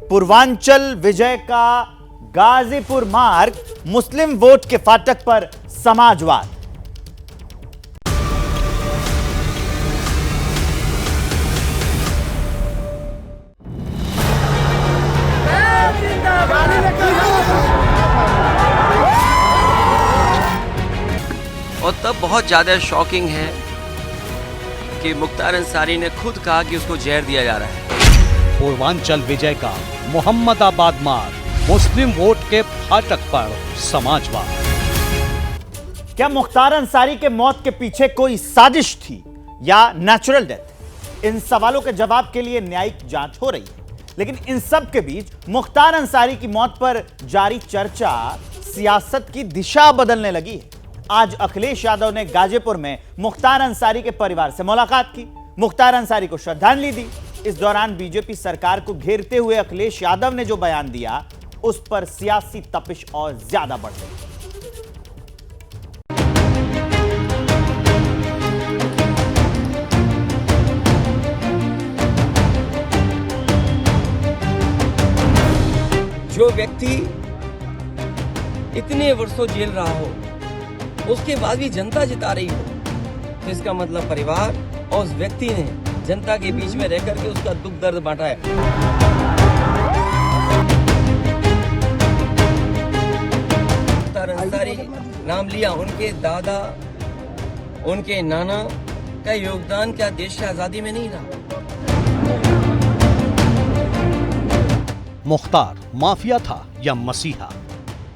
पूर्वांचल विजय का गाजीपुर मार्ग, मुस्लिम वोट के फाटक पर समाजवाद। और तब बहुत ज़्यादा शॉकिंग है कि मुख्तार अंसारी ने खुद कहा कि उसको जहर दिया जा रहा है। पूर्वांचल विजय का मोहम्मदाबाद मार्ग, मुस्लिम वोट के फाटक पर समाजवाद। क्या मुख्तार अंसारी के मौत के पीछे कोई साजिश थी या नेचुरल डेथ? इन सवालों के जवाब के लिए न्यायिक जांच हो रही है, लेकिन इन सब के बीच मुख्तार अंसारी की मौत पर जारी चर्चा सियासत की दिशा बदलने लगी है। आज अखिलेश यादव ने गाजीपुर में मुख्तार अंसारी के परिवार से मुलाकात की, मुख्तार अंसारी को श्रद्धांजलि दी। इस दौरान बीजेपी सरकार को घेरते हुए अखिलेश यादव ने जो बयान दिया, उस पर सियासी तपिश और ज्यादा बढ़ गई। जो व्यक्ति इतने वर्षों जेल रहा हो, उसके बाद भी जनता जिता रही हो, तो इसका मतलब परिवार और उस व्यक्ति ने जनता के बीच में रह करके उसका दुख दर्द बांटा है। मुख्तार अंसारी नाम लिया, उनके दादा, उनके नाना का योगदान क्या देश की आजादी में नहीं रहा? मुख्तार माफिया था या मसीहा,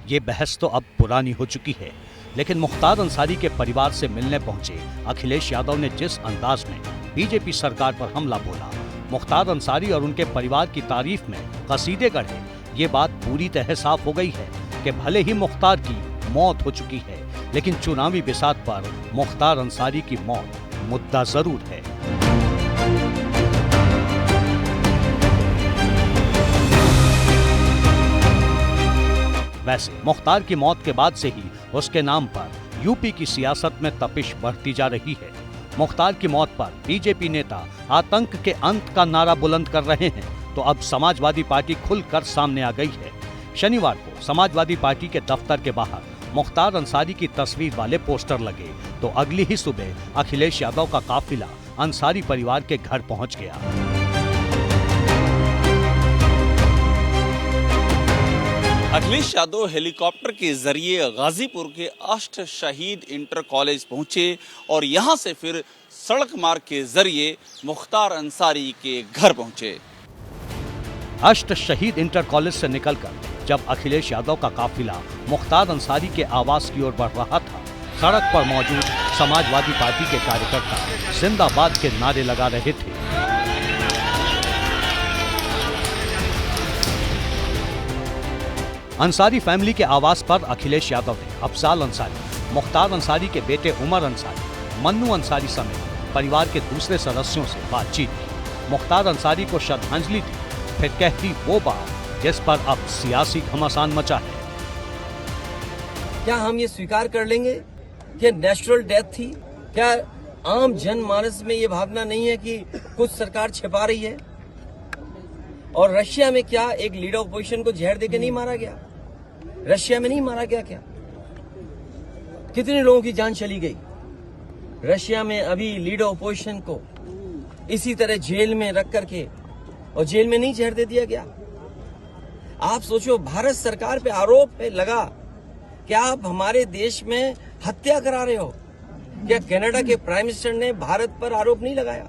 ये बहस तो अब पुरानी हो चुकी है। लेकिन मुख्तार अंसारी के परिवार से मिलने पहुंचे अखिलेश यादव ने जिस अंदाज में बीजेपी सरकार पर हमला बोला, मुख्तार अंसारी और उनके परिवार की तारीफ में कसीदे गढ़े, ये बात पूरी तरह साफ हो गई है कि भले ही मुख्तार की मौत हो चुकी है, लेकिन चुनावी बिसात पर मुख्तार अंसारी की मौत मुद्दा जरूर है। वैसे मुख्तार की मौत के बाद से ही उसके नाम पर यूपी की सियासत में तपिश बढ़ती जा रही है। मुख्तार की मौत पर बीजेपी नेता आतंक के अंत का नारा बुलंद कर रहे हैं, तो अब समाजवादी पार्टी खुलकर सामने आ गई है। शनिवार को समाजवादी पार्टी के दफ्तर के बाहर मुख्तार अंसारी की तस्वीर वाले पोस्टर लगे, तो अगली ही सुबह अखिलेश यादव का काफिला अंसारी परिवार के घर पहुंच गया। अखिलेश यादव हेलीकॉप्टर के जरिए गाजीपुर के अष्ट शहीद इंटर कॉलेज पहुंचे और यहां से फिर सड़क मार्ग के जरिए मुख्तार अंसारी के घर पहुंचे। अष्ट शहीद इंटर कॉलेज से निकलकर जब अखिलेश यादव का काफिला मुख्तार अंसारी के आवास की ओर बढ़ रहा था, सड़क पर मौजूद समाजवादी पार्टी के कार्यकर्ता जिंदाबाद के नारे लगा रहे थे। अंसारी फैमिली के आवास पर अखिलेश यादव ने अफजाल अंसारी, मुख्तार अंसारी के बेटे उमर अंसारी, मन्नू अंसारी समेत परिवार के दूसरे सदस्यों से बातचीत की। मुख्तार अंसारी को श्रद्धांजलि दी, फिर कहती वो बात जिस पर अब सियासी घमासान मचा है। क्या हम ये स्वीकार कर लेंगे कि नेचुरल डेथ थी? क्या आम जनमानस में ये भावना नहीं है कि कुछ सरकार छिपा रही है? और रशिया में क्या एक लीडर ऑपोजिशन को जहर देके नहीं मारा गया? रशिया में नहीं मारा गया क्या? कितने लोगों की जान चली गई? रशिया में अभी लीडर ऑपोजिशन को इसी तरह जेल में रख करके, और जेल में नहीं जहर दे दिया गया? आप सोचो, भारत सरकार पे आरोप है लगा कि आप हमारे देश में हत्या करा रहे हो। क्या कनाडा के प्राइम मिनिस्टर ने भारत पर आरोप नहीं लगाया?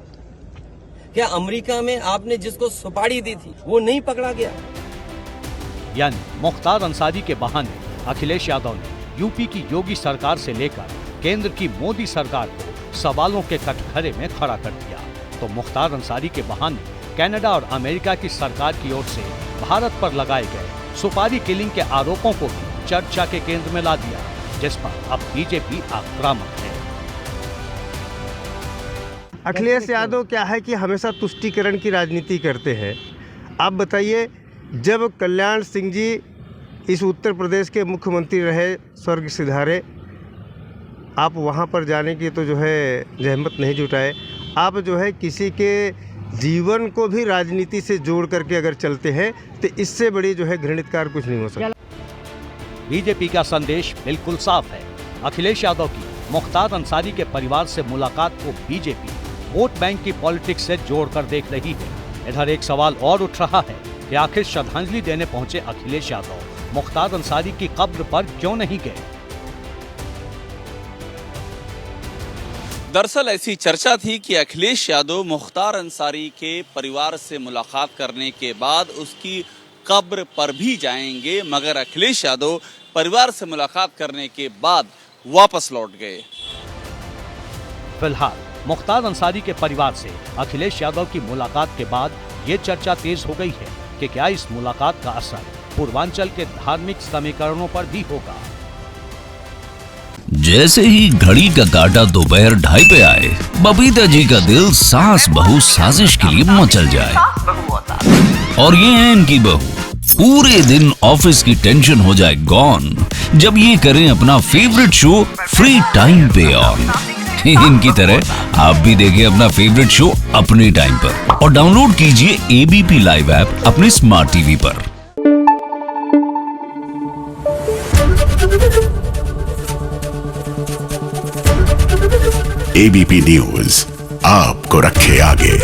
क्या अमेरिका में आपने जिसको सुपारी दी थी वो नहीं पकड़ा गया? यानी मुख्तार अंसारी के बहाने अखिलेश यादव ने यूपी की योगी सरकार से लेकर केंद्र की मोदी सरकार को सवालों के कटघरे में खड़ा कर दिया। तो मुख्तार अंसारी के बहाने कनाडा और अमेरिका की सरकार की ओर से भारत पर लगाए गए सुपारी किलिंग के आरोपों को भी चर्चा के केंद्र में ला दिया, जिस पर अब बीजेपी आक्रामक है। अखिलेश यादव क्या है कि हमेशा तुष्टीकरण की राजनीति करते हैं। आप बताइए, जब कल्याण सिंह जी इस उत्तर प्रदेश के मुख्यमंत्री रहे, स्वर्ग सिधारे, आप वहाँ पर जाने की तो जो है जहमत नहीं जुटाए। आप जो है किसी के जीवन को भी राजनीति से जोड़ करके अगर चलते हैं तो इससे बड़ी जो है घृणित कार्य कुछ नहीं हो सकता। बीजेपी का संदेश बिल्कुल साफ है। अखिलेश यादव की मुख्तार अंसारी के परिवार से मुलाकात को बीजेपी वोट बैंक की पॉलिटिक्स से जोड़कर देख रही है। इधर एक सवाल और उठ रहा है कि आखिर श्रद्धांजलि देने पहुंचे अखिलेश यादव मुख्तार अंसारी की कब्र पर क्यों नहीं गए। दरअसल ऐसी चर्चा थी कि अखिलेश यादव मुख्तार अंसारी के परिवार से मुलाकात करने के बाद उसकी कब्र पर भी जाएंगे, मगर अखिलेश यादव परिवार से मुलाकात करने के बाद वापस लौट गए। फिलहाल मुख्तार अंसारी के परिवार से अखिलेश यादव की मुलाकात के बाद ये चर्चा तेज हो गई है कि क्या इस मुलाकात का असर पूर्वांचल के धार्मिक समीकरणों पर भी होगा। जैसे ही घड़ी का काटा दोपहर 2:30 पे आए, बबीता जी का दिल सास बहू साजिश के लिए मचल जाए। और ये है इनकी बहू, पूरे दिन ऑफिस की टेंशन हो जाए गॉन जब ये करें अपना फेवरेट शो फ्री टाइम पे ऑन। इनकी तरह आप भी देखें अपना फेवरेट शो अपने टाइम पर और डाउनलोड कीजिए एबीपी लाइव ऐप अपने स्मार्ट टीवी पर। एबीपी न्यूज आपको रखे आगे।